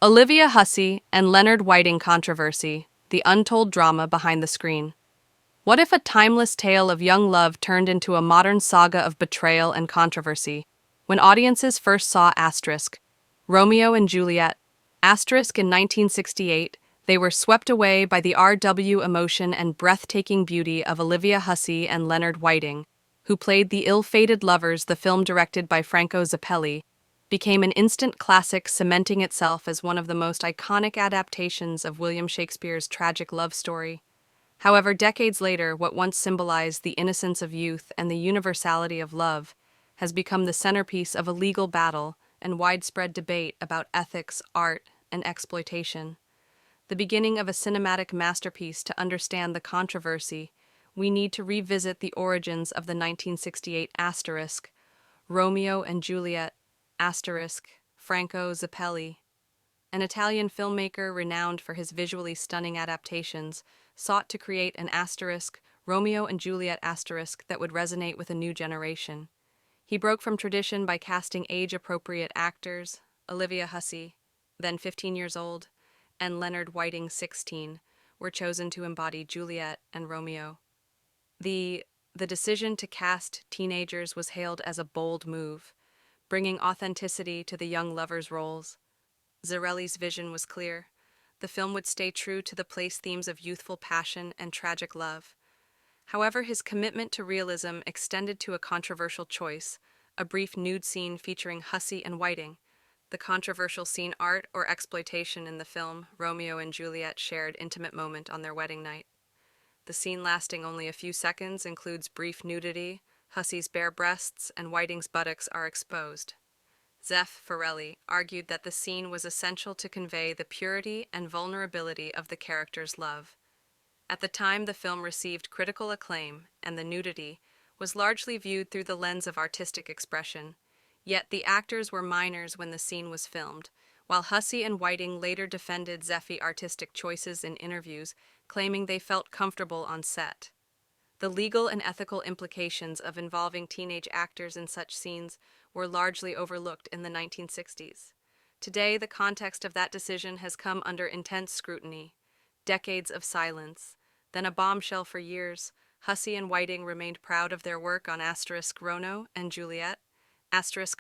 Olivia Hussey and Leonard Whiting controversy, the untold drama behind the screen. What if a timeless tale of young love turned into a modern saga of betrayal and controversy? When audiences first saw Romeo and Juliet, in 1968, they were swept away by the RW emotion and breathtaking beauty of Olivia Hussey and Leonard Whiting, who played the ill-fated lovers. The film, directed by Franco Zeffirelli, became an instant classic, cementing itself as one of the most iconic adaptations of William Shakespeare's tragic love story. However, decades later, what once symbolized the innocence of youth and the universality of love has become the centerpiece of a legal battle and widespread debate about ethics, art, and exploitation. The beginning of a cinematic masterpiece. To understand the controversy, we need to revisit the origins of the 1968 Romeo and Juliet Franco Zeffirelli, an Italian filmmaker renowned for his visually stunning adaptations, sought to create an Romeo and Juliet that would resonate with a new generation. He broke from tradition by casting age-appropriate actors. Olivia Hussey, then 15 years old, and Leonard Whiting, 16, were chosen to embody Juliet and Romeo. The decision to cast teenagers was hailed as a bold move, bringing authenticity to the young lovers' roles. Zeffirelli's vision was clear. The film would stay true to the play's themes of youthful passion and tragic love. However, his commitment to realism extended to a controversial choice, a brief nude scene featuring Hussey and Whiting. The controversial scene, art or exploitation in the film, Romeo and Juliet shared intimate moment on their wedding night. The scene, lasting only a few seconds, includes brief nudity. Hussey's bare breasts and Whiting's buttocks are exposed. Zeffirelli argued that the scene was essential to convey the purity and vulnerability of the character's love. At the time, the film received critical acclaim, and the nudity was largely viewed through the lens of artistic expression. Yet the actors were minors when the scene was filmed, while Hussey and Whiting later defended Zeffirelli's artistic choices in interviews, claiming they felt comfortable on set. The legal and ethical implications of involving teenage actors in such scenes were largely overlooked in the 1960s. Today, the context of that decision has come under intense scrutiny. Decades of silence, then a bombshell for years. Hussey and Whiting remained proud of their work on Romeo and Juliet.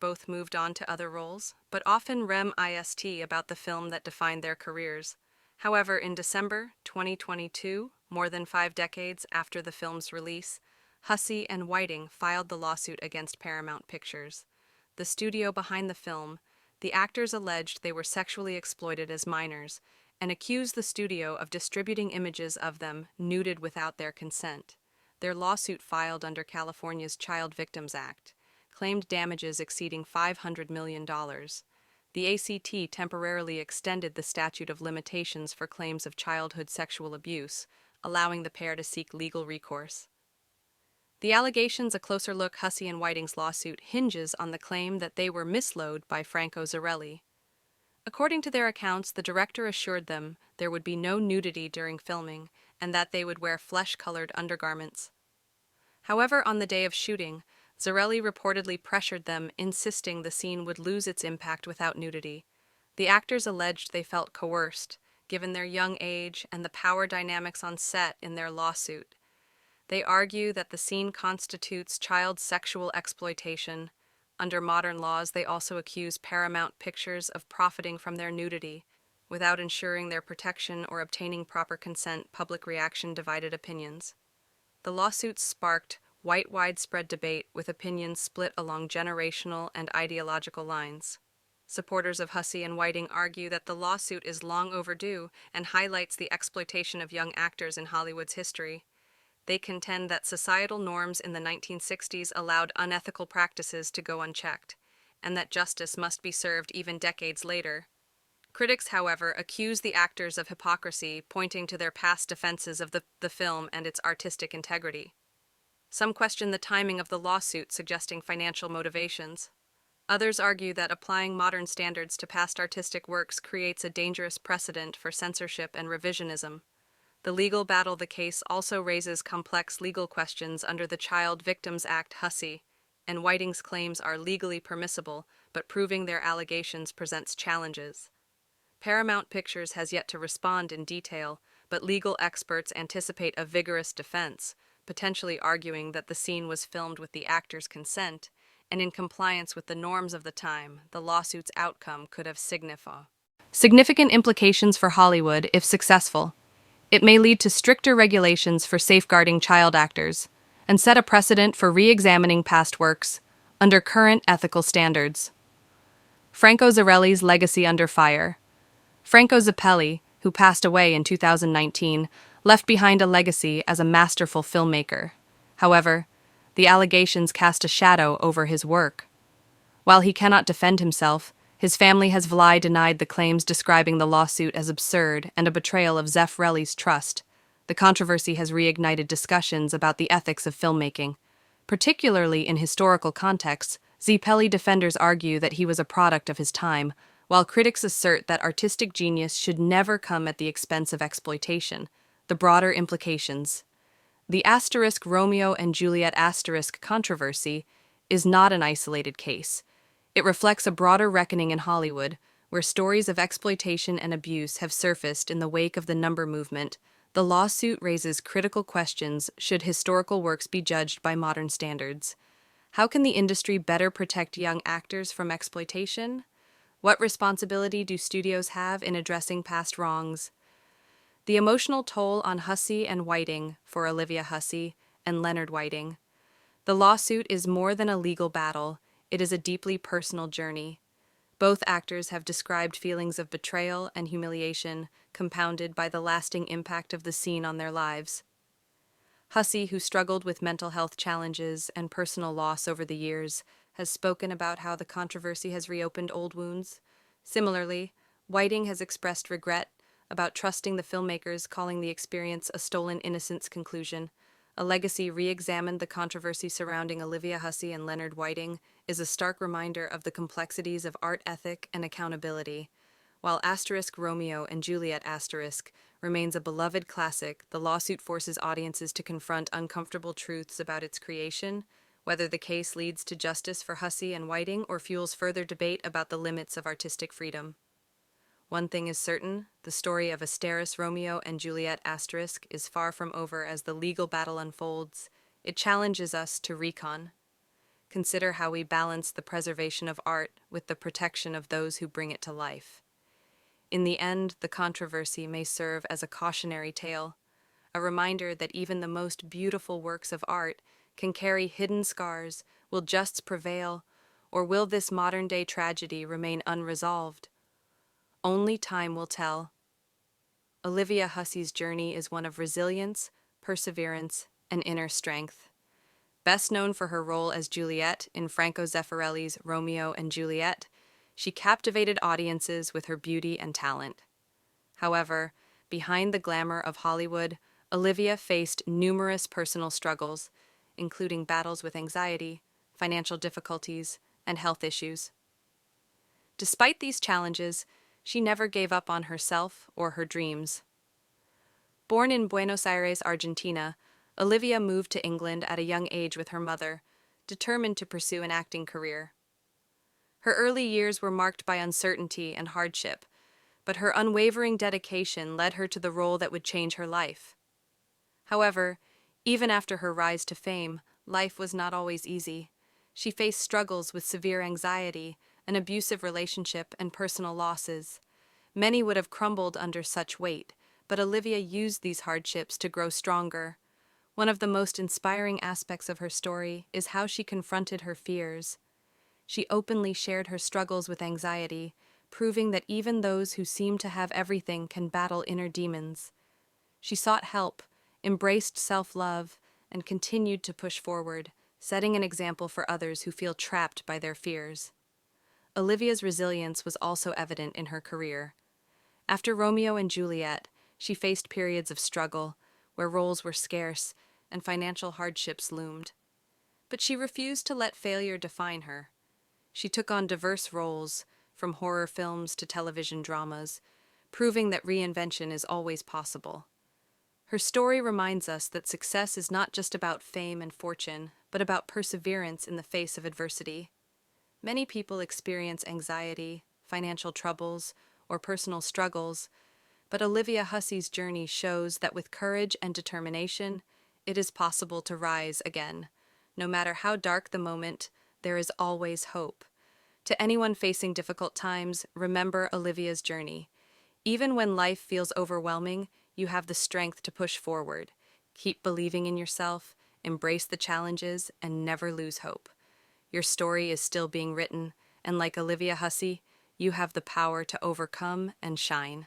Both moved on to other roles, but often reminisced about the film that defined their careers. However, in December 2022, more than 5 decades after the film's release, Hussey and Whiting filed the lawsuit against Paramount Pictures, the studio behind the film. The actors alleged they were sexually exploited as minors and accused the studio of distributing images of them nuded without their consent. Their lawsuit, filed under California's Child Victims Act, claimed damages exceeding $500 million. The ACT temporarily extended the statute of limitations for claims of childhood sexual abuse, allowing the pair to seek legal recourse. The allegations. A closer look. Hussey and Whiting's lawsuit hinges on the claim that they were misled by Franco Zeffirelli. According to their accounts, the director assured them there would be no nudity during filming and that they would wear flesh-colored undergarments. However, on the day of shooting, Zeffirelli reportedly pressured them, insisting the scene would lose its impact without nudity. The actors alleged they felt coerced, given their young age and the power dynamics on set. In their lawsuit, they argue that the scene constitutes child sexual exploitation. Under modern laws, they also accuse Paramount Pictures of profiting from their nudity without ensuring their protection or obtaining proper consent. Public reaction. Divided opinions. The lawsuits sparked widespread debate, with opinions split along generational and ideological lines. Supporters of Hussey and Whiting argue that the lawsuit is long overdue and highlights the exploitation of young actors in Hollywood's history. They contend that societal norms in the 1960s allowed unethical practices to go unchecked, and that justice must be served even decades later. Critics, however, accuse the actors of hypocrisy, pointing to their past defenses of the film and its artistic integrity. Some question the timing of the lawsuit, suggesting financial motivations. Others argue that applying modern standards to past artistic works creates a dangerous precedent for censorship and revisionism. The legal battle. The case also raises complex legal questions. Under the Child Victims Act, Hussey and Whiting's claims are legally permissible, but proving their allegations presents challenges. Paramount Pictures has yet to respond in detail, but legal experts anticipate a vigorous defense, potentially arguing that the scene was filmed with the actor's consent, and in compliance with the norms of the time, the lawsuit's outcome could have significant implications for Hollywood if successful. It may lead to stricter regulations for safeguarding child actors, and set a precedent for re-examining past works under current ethical standards. Franco Zeffirelli's legacy under fire. Franco Zeffirelli, who passed away in 2019, left behind a legacy as a masterful filmmaker. However, the allegations cast a shadow over his work. While he cannot defend himself, his family has denied the claims, describing the lawsuit as absurd and a betrayal of Zeffirelli's trust. The controversy has reignited discussions about the ethics of filmmaking. Particularly in historical contexts, Zeffirelli defenders argue that he was a product of his time, while critics assert that artistic genius should never come at the expense of exploitation. The broader implications. The Romeo and Juliet controversy is not an isolated case. It reflects a broader reckoning in Hollywood, where stories of exploitation and abuse have surfaced in the wake of the number movement. The lawsuit raises critical questions: should historical works be judged by modern standards? How can the industry better protect young actors from exploitation? What responsibility do studios have in addressing past wrongs? The emotional toll on Hussey and Whiting for Olivia Hussey and Leonard Whiting. The lawsuit is more than a legal battle, it is a deeply personal journey. Both actors have described feelings of betrayal and humiliation, compounded by the lasting impact of the scene on their lives. Hussey, who struggled with mental health challenges and personal loss over the years, has spoken about how the controversy has reopened old wounds. Similarly, Whiting has expressed regret about trusting the filmmakers, calling the experience a stolen innocence conclusion. A legacy re-examined. The controversy surrounding Olivia Hussey and Leonard Whiting is a stark reminder of the complexities of art ethic and accountability. While Romeo and Juliet remains a beloved classic, the lawsuit forces audiences to confront uncomfortable truths about its creation, whether the case leads to justice for Hussey and Whiting or fuels further debate about the limits of artistic freedom. One thing is certain, the story of Romeo and Juliet is far from over as the legal battle unfolds. It challenges us to consider how we balance the preservation of art with the protection of those who bring it to life. In the end, the controversy may serve as a cautionary tale, a reminder that even the most beautiful works of art can carry hidden scars. Will justice prevail, or will this modern-day tragedy remain unresolved? Only time will tell. Olivia Hussey's journey is one of resilience, perseverance, and inner strength. Best known for her role as Juliet in Franco Zeffirelli's Romeo and Juliet, she captivated audiences with her beauty and talent. However, behind the glamour of Hollywood, Olivia faced numerous personal struggles, including battles with anxiety, financial difficulties, and health issues. Despite these challenges, she never gave up on herself or her dreams. Born in Buenos Aires, Argentina, Olivia moved to England at a young age with her mother, determined to pursue an acting career. Her early years were marked by uncertainty and hardship, but her unwavering dedication led her to the role that would change her life. However, even after her rise to fame, life was not always easy. She faced struggles with severe anxiety, an abusive relationship, and personal losses. Many would have crumbled under such weight, but Olivia used these hardships to grow stronger. One of the most inspiring aspects of her story is how she confronted her fears. She openly shared her struggles with anxiety, proving that even those who seem to have everything can battle inner demons. She sought help, embraced self-love, and continued to push forward, setting an example for others who feel trapped by their fears. Olivia's resilience was also evident in her career. After Romeo and Juliet, she faced periods of struggle, where roles were scarce and financial hardships loomed. But she refused to let failure define her. She took on diverse roles, from horror films to television dramas, proving that reinvention is always possible. Her story reminds us that success is not just about fame and fortune, but about perseverance in the face of adversity. Many people experience anxiety, financial troubles, or personal struggles, but Olivia Hussey's journey shows that with courage and determination, it is possible to rise again. No matter how dark the moment, there is always hope. To anyone facing difficult times, remember Olivia's journey. Even when life feels overwhelming, you have the strength to push forward. Keep believing in yourself, embrace the challenges, and never lose hope. Your story is still being written, and like Olivia Hussey, you have the power to overcome and shine.